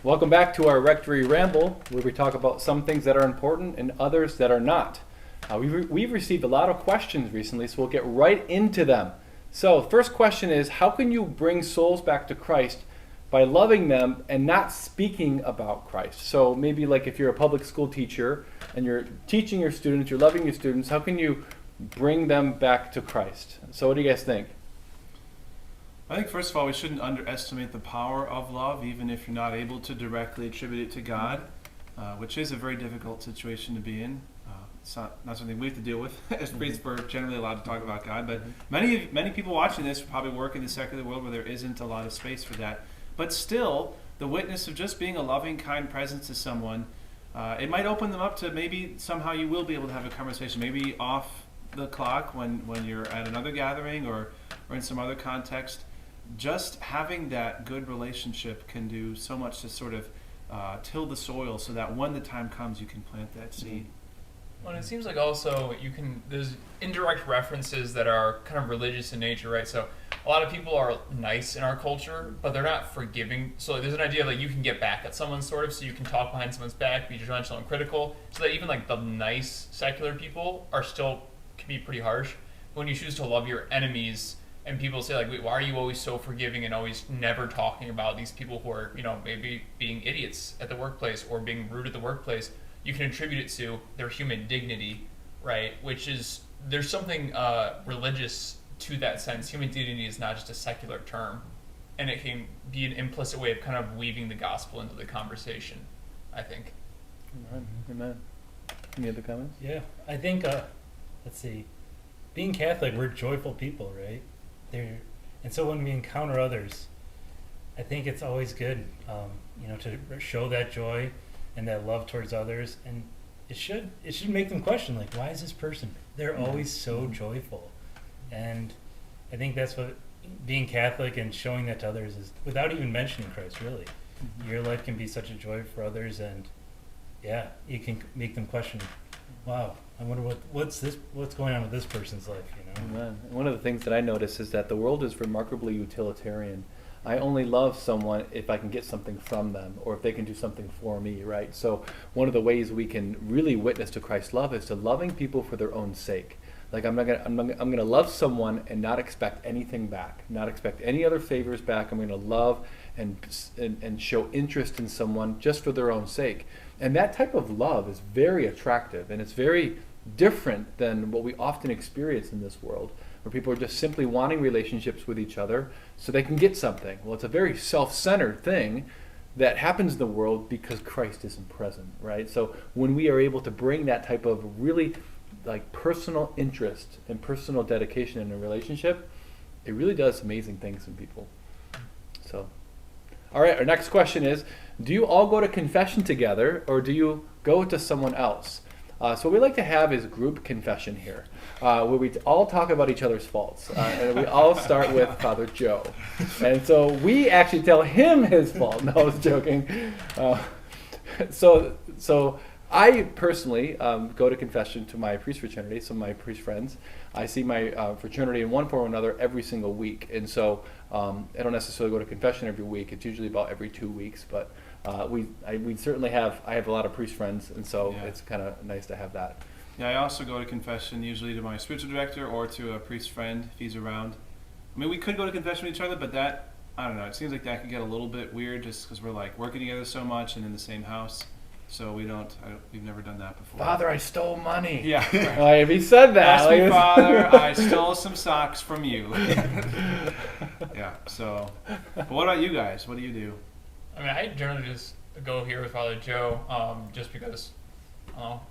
Welcome back to our Rectory Ramble, where we talk about some things that are important and others that are not. We've received a lot of questions recently, so we'll get right into them. So, first question is, how can you bring souls back to Christ by loving them and not speaking about Christ? So maybe like if you're a public school teacher and you're teaching your students, you're loving your students, how can you bring them back to Christ? So what do you guys think? I think first of all, we shouldn't underestimate the power of love, even if you're not able to directly attribute it to God, which is a very difficult situation to be in. It's not something we have to deal with. As priests, we're generally allowed to talk about God, but many people watching this probably work in the secular world where there isn't a lot of space for that. But still, the witness of just being a loving, kind presence to someone, it might open them up to maybe somehow you will be able to have a conversation, maybe off the clock when you're at another gathering or in some other context. Just having that good relationship can do so much to sort of till the soil so that when the time comes, you can plant that seed. Well, and it seems like also there's indirect references that are kind of religious in nature, right? So a lot of people are nice in our culture, but they're not forgiving. So there's an idea that you can get back at someone sort of, so you can talk behind someone's back, be judgmental and critical, so that even like the nice secular people can be pretty harsh. When you choose to love your enemies, and people say like, wait, why are you always so forgiving and always never talking about these people who are, maybe being idiots at the workplace or being rude at the workplace? You can attribute it to their human dignity, right? Which is, there's something religious to that sense. Human dignity is not just a secular term, and it can be an implicit way of kind of weaving the gospel into the conversation, I think. Amen. Any other comments? Yeah, I think, let's see, being Catholic, we're joyful people, right? And so when we encounter others, I think it's always good, to show that joy and that love towards others, and it should make them question, like, why is this person? They're always so joyful, and I think that's what being Catholic and showing that to others is, without even mentioning Christ. Really, your life can be such a joy for others, and yeah, you can make them question, wow, I wonder what's going on with this person's life, Amen. One of the things that I notice is that the world is remarkably utilitarian. I only love someone if I can get something from them, or if they can do something for me, right? So one of the ways we can really witness to Christ's love is to loving people for their own sake. Like I'm gonna love someone and not expect anything back, not expect any other favors back. I'm gonna love and show interest in someone just for their own sake. And that type of love is very attractive, and it's very different than what we often experience in this world, where people are just simply wanting relationships with each other so they can get something. Well, it's a very self-centered thing that happens in the world because Christ isn't present, right? So when we are able to bring that type of really like personal interest and personal dedication in a relationship, it really does amazing things in people. So, all right, our next question is, do you all go to confession together, or do you go to someone else? So what we like to have is group confession here, where we all talk about each other's faults. And we all start with Father Joe. And so we actually tell him his fault. No, I was joking. So I personally go to confession to my priest fraternity, some of my priest friends. I see my fraternity in one form or another every single week. And so I don't necessarily go to confession every week. It's usually about every 2 weeks. But we certainly have a lot of priest friends, and so it's kind of nice to have that. Yeah, I also go to confession usually to my spiritual director or to a priest friend if he's around. I mean, we could go to confession with each other, but that, I don't know, it seems like that could get a little bit weird just because we're like working together so much and in the same house. So we've never done that before. Father, I stole money. Yeah. If he said that. Ask me, Father, I stole some socks from you. Yeah, so, but what about you guys? What do you do? I mean, I generally just go here with Father Joe, just because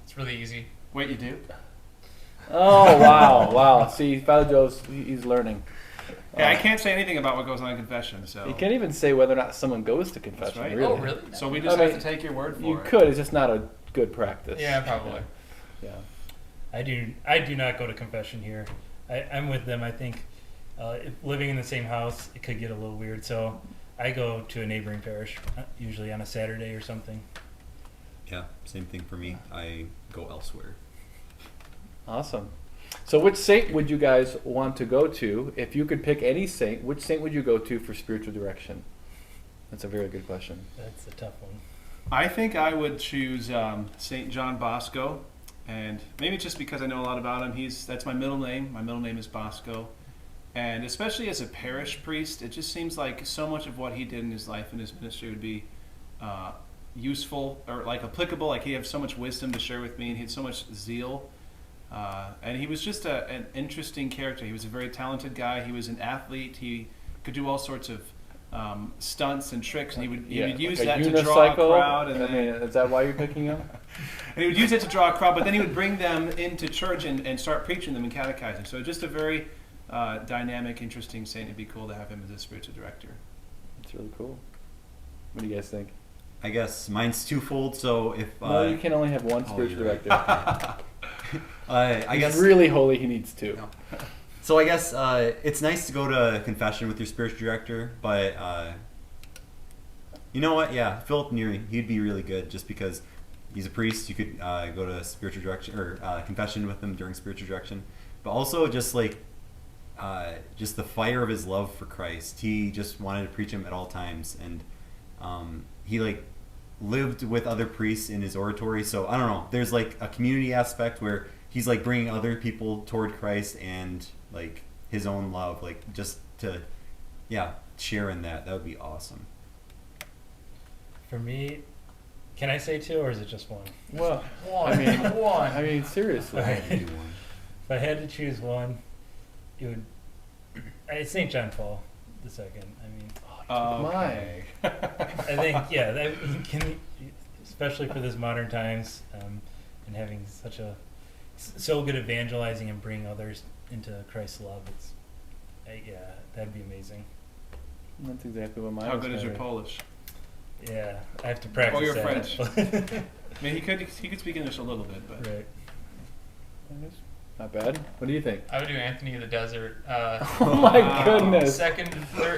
it's really easy. Wait, you do? Oh, wow. See, Father Joe's, he's learning. Yeah, I can't say anything about what goes on in confession, so. You can't even say whether or not someone goes to confession, right. really. Oh, really? So we just have to take your word for it. You could, it's just not a good practice. Yeah, probably. Yeah. I do not go to confession here. I'm with them. I think if living in the same house, it could get a little weird, so I go to a neighboring parish, usually on a Saturday or something. Yeah, same thing for me. I go elsewhere. Awesome. So which saint would you guys want to go to? If you could pick any saint, which saint would you go to for spiritual direction? That's a very good question. That's a tough one. I think I would choose St. John Bosco, and maybe just because I know a lot about him. That's my middle name. My middle name is Bosco, and especially as a parish priest, it just seems like so much of what he did in his life and his ministry would be useful or like applicable. Like he had so much wisdom to share with me, and he had so much zeal. And he was just an interesting character. He was a very talented guy. He was an athlete. He could do all sorts of stunts and tricks, and he would use like that a to draw a unicycle? crowd. And I mean, is that why you're picking him? and he would use it to draw a crowd, but then he would bring them into church and start preaching them and catechizing. So just a very dynamic, interesting saint. It'd be cool to have him as a spiritual director. It's really cool. What do you guys think? I guess mine's twofold. So if No, you can only have one spiritual you're right. director. I He's guess really holy. He needs two. No. So I guess it's nice to go to confession with your spiritual director, but you know what? Yeah, Philip Neary, he'd be really good just because he's a priest. You could go to spiritual direction or confession with him during spiritual direction, but also just like just the fire of his love for Christ. He just wanted to preach him at all times, and he like lived with other priests in his oratory. So I don't know. There's like a community aspect where he's like bringing other people toward Christ and like his own love, like just to share in that. That would be awesome. For me, can I say two or is it just one? Well, One. I mean, One. I mean, seriously. Alright. You do one. If I had to choose one, it would. It's St. John Paul II. I mean, Okay. I think that he can, especially for this modern times, and having so good evangelizing and bringing others into Christ's love. That'd be amazing. That's exactly what mine How was good is your gonna be. Polish? Yeah, I have to practice. Or your that. French. I mean, he could speak English a little bit, but Right. Not bad. What do you think? I would do Anthony of the Desert. Oh my Wow. goodness.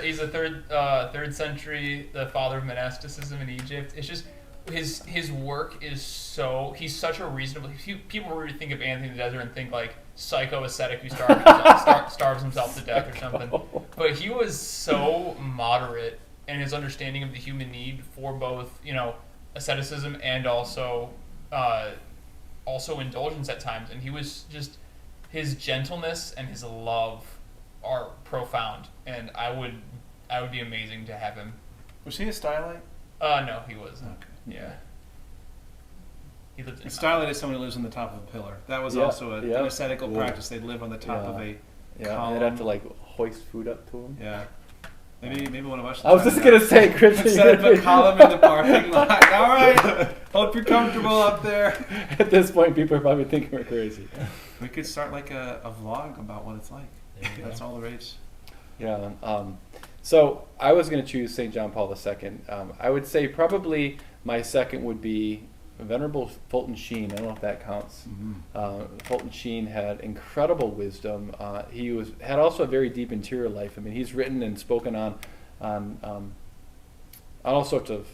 He's a third century, the father of monasticism in Egypt. It's just his work is he's such a reasonable. People really think of Anthony of the Desert and think like psycho ascetic who starves himself to death or something. But he was so moderate in his understanding of the human need for both, asceticism and also indulgence at times. And he was just his gentleness and his love are profound. And I would be amazing to have him. was he a stylite? No, he wasn't. Okay. Yeah. He lived in A stylite is someone who lives on the top of a pillar. That was Yeah, also an yeah. ascetical Yeah. practice. They'd live on the top of a Yeah, column. they'd have to like hoist food up to him. Yeah. Maybe one of us should I was try just that. gonna say, Chris. Set up a column in the parking lot. All right. Hope you're comfortable up there. At this point, people are probably thinking we're crazy. We could start like a vlog about what it's like. There you That's go. all the rage. Yeah. So I was going to choose St. John Paul II. I would say probably my second would be Venerable Fulton Sheen. I don't know if that counts. Fulton Sheen had incredible wisdom. He had also a very deep interior life. I mean, he's written and spoken on all sorts of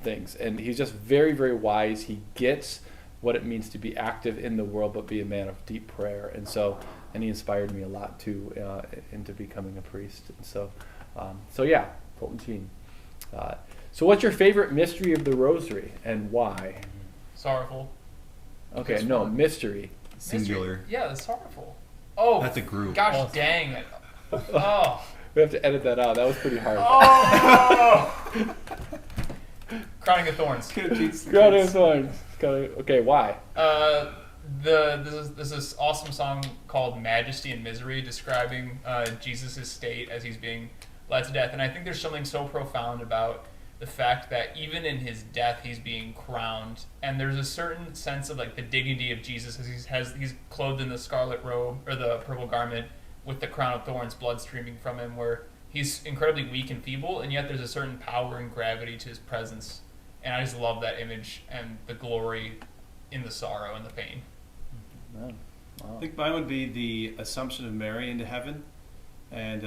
things, and he's just very, very wise. He gets what it means to be active in the world, but be a man of deep prayer. And he inspired me a lot too into becoming a priest. And so yeah, Fulton Sheen. So what's your favorite mystery of the Rosary and why? Sorrowful. Okay, This no, one. mystery. Singular. Mystery. Yeah, the sorrowful. Oh, That's a group. Gosh Oh. dang it. Oh. We have to edit that out. That was pretty hard. Oh. Crowning of Thorns. Crown of Thorns. Okay, why? There's this awesome song called Majesty and Misery describing Jesus' state as he's being led to death. And I think there's something so profound about the fact that even in his death, he's being crowned. And there's a certain sense of like the dignity of Jesus as he's clothed in the scarlet robe or the purple garment with the crown of thorns, blood streaming from him, where he's incredibly weak and feeble, and yet there's a certain power and gravity to his presence. And I just love that image and the glory in the sorrow and the pain. Oh, I wow. think mine would be the Assumption of Mary into heaven, and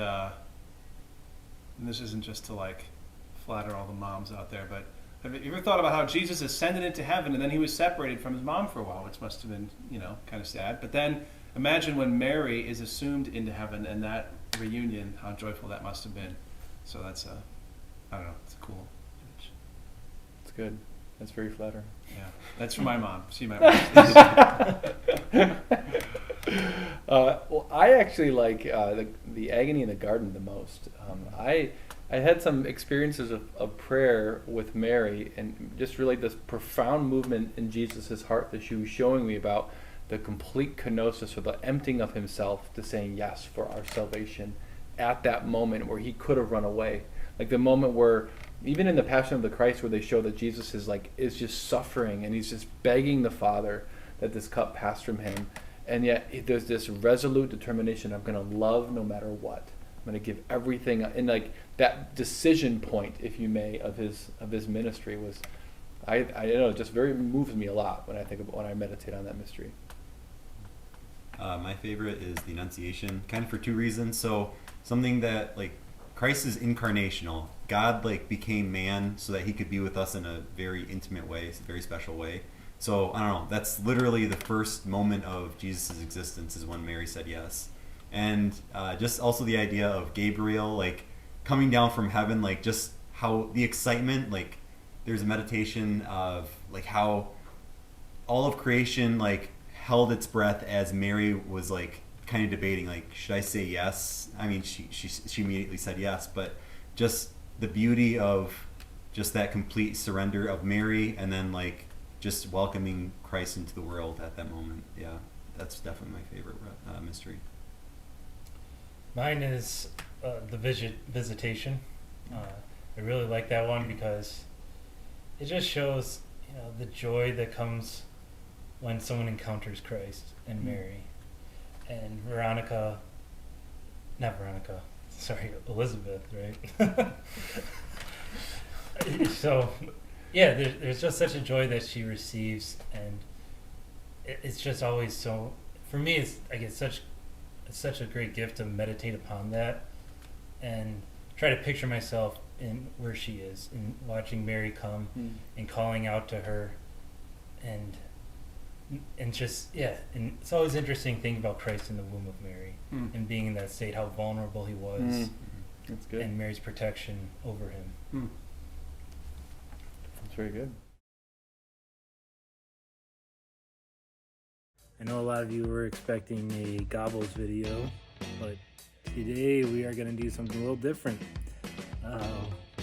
this isn't just to like flatter all the moms out there, but have you ever thought about how Jesus ascended into heaven and then he was separated from his mom for a while, which must have been kind of sad. But then imagine when Mary is assumed into heaven and that reunion, how joyful that must have been. So that's I don't know, it's a cool good. That's very flattering. Yeah, that's from my mom. She might. Well, I actually like the agony in the garden the most. I had some experiences of prayer with Mary, and just really this profound movement in Jesus' heart that she was showing me about the complete kenosis, or the emptying of himself to saying yes for our salvation at that moment where he could have run away. Like the moment where, even in the Passion of the Christ, where they show that Jesus is just suffering and he's just begging the Father that this cup pass from him. And yet there's this resolute determination, I'm going to love no matter what. I'm going to give everything. And like that decision point, if you may, of his ministry was, I don't know, just very moves me a lot when I meditate on that mystery. My favorite is the Annunciation, kind of for two reasons. So something that, like, Christ is incarnational. God, like, became man so that he could be with us in a very intimate way, a very special way. So, I don't know, that's literally the first moment of Jesus' existence is when Mary said yes. And just also the idea of Gabriel, like, coming down from heaven, like, just how the excitement, like, there's a meditation of, like, how all of creation, like, held its breath as Mary was, like, kind of debating, like, should I say yes? I mean, she immediately said yes, but just the beauty of just that complete surrender of Mary, and then, like, just welcoming Christ into the world at that moment. Yeah, that's definitely my favorite mystery. Mine is the visitation. I really like that one because it just shows, the joy that comes when someone encounters Christ and Mary. And Elizabeth, right? So, yeah, there's just such a joy that she receives, and it's just always so. For me, it's such a great gift to meditate upon that, and try to picture myself in where she is, and watching Mary come and calling out to her, and just and it's always interesting thinking about Christ in the womb of Mary and being in that state, how vulnerable he was, That's good. and Mary's protection over him. That's very good. I know a lot of you were expecting a Gobbles video, but today we are going to do something a little different.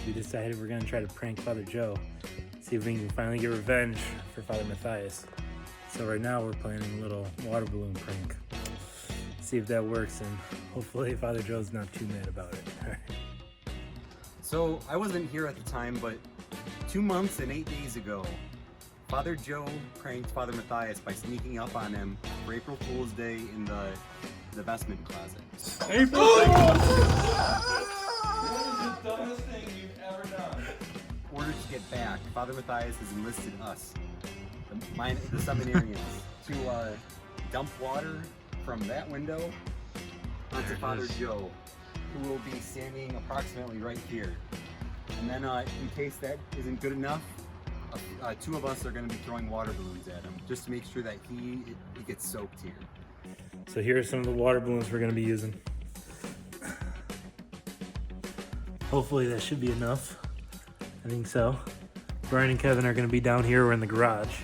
We decided we're going to try to prank Father Joe, see if we can finally get revenge for Father Matthias. So right now we're planning a little water balloon prank. See if that works, and hopefully Father Joe's not too mad about it. So, I wasn't here at the time, but 2 months and 8 days ago, Father Joe pranked Father Matthias by sneaking up on him for April Fool's Day in the vestment closet. April What is the dumbest thing you've ever done? In order to get back, Father Matthias has enlisted us, the seminarians, to dump water from that window onto Father Joe, who will be standing approximately right here. And then, in case that isn't good enough, 2 of us are going to be throwing water balloons at him, just to make sure that he gets soaked here. So here are some of the water balloons we're going to be using. Hopefully that should be enough. I think so. Brian and Kevin are going to be down here. We're in the garage.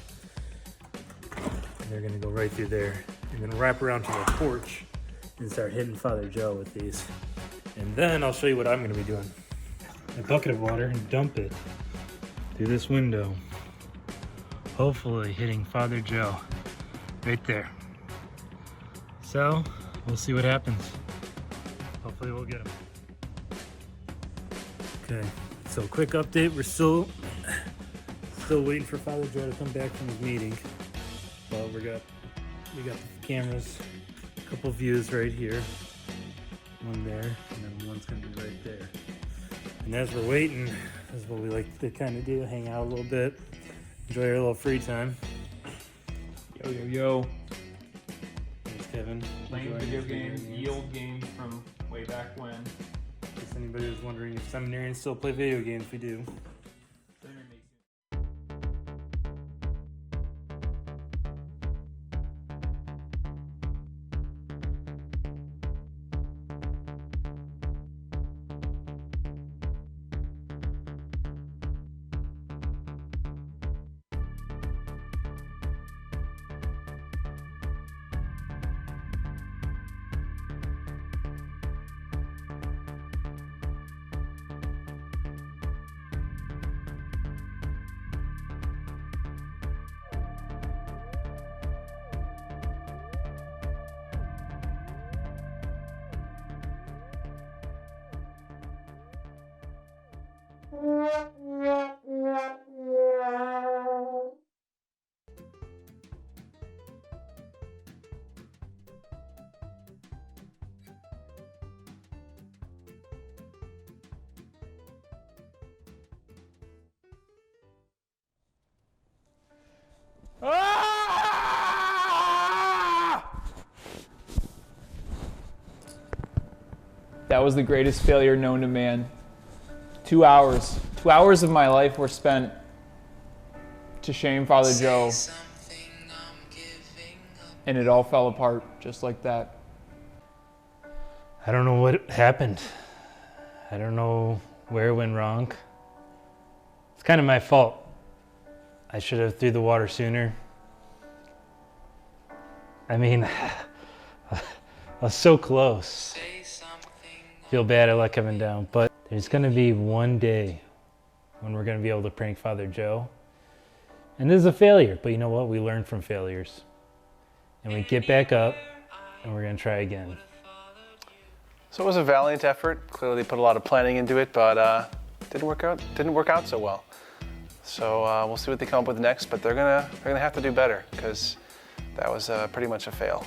And they're going to go right through there and then wrap around to the porch and start hitting Father Joe with these. And then I'll show you what I'm going to be doing. A bucket of water and dump it through this window. Hopefully hitting Father Joe right there. So, we'll see what happens. Hopefully we'll get him. Okay, so quick update. We're still waiting for Father Joe to come back from his meeting. Well, we got the cameras, a couple views right here. One there, and then one's gonna be right there. And as we're waiting, this is what we like to kind of do, hang out a little bit, enjoy our little free time. Yo. Thanks, Kevin. Playing Enjoying video his games, yield games from way back when. In case anybody was wondering if seminarians still play video games, we do. That was the greatest failure known to man. 2 hours. 2 hours of my life were spent to shame Father Joe. And it all fell apart just like that. I don't know what happened. I don't know where it went wrong. It's kind of my fault. I should have threw the water sooner. I mean, I was so close. Feel bad I let Kevin down, but there's gonna be one day when we're gonna be able to prank Father Joe. And this is a failure, but you know what? We learn from failures. And we get back up, and we're gonna try again. So it was a valiant effort. Clearly put a lot of planning into it, but didn't work out so well. So we'll see what they come up with next, but they're gonna have to do better because that was pretty much a fail.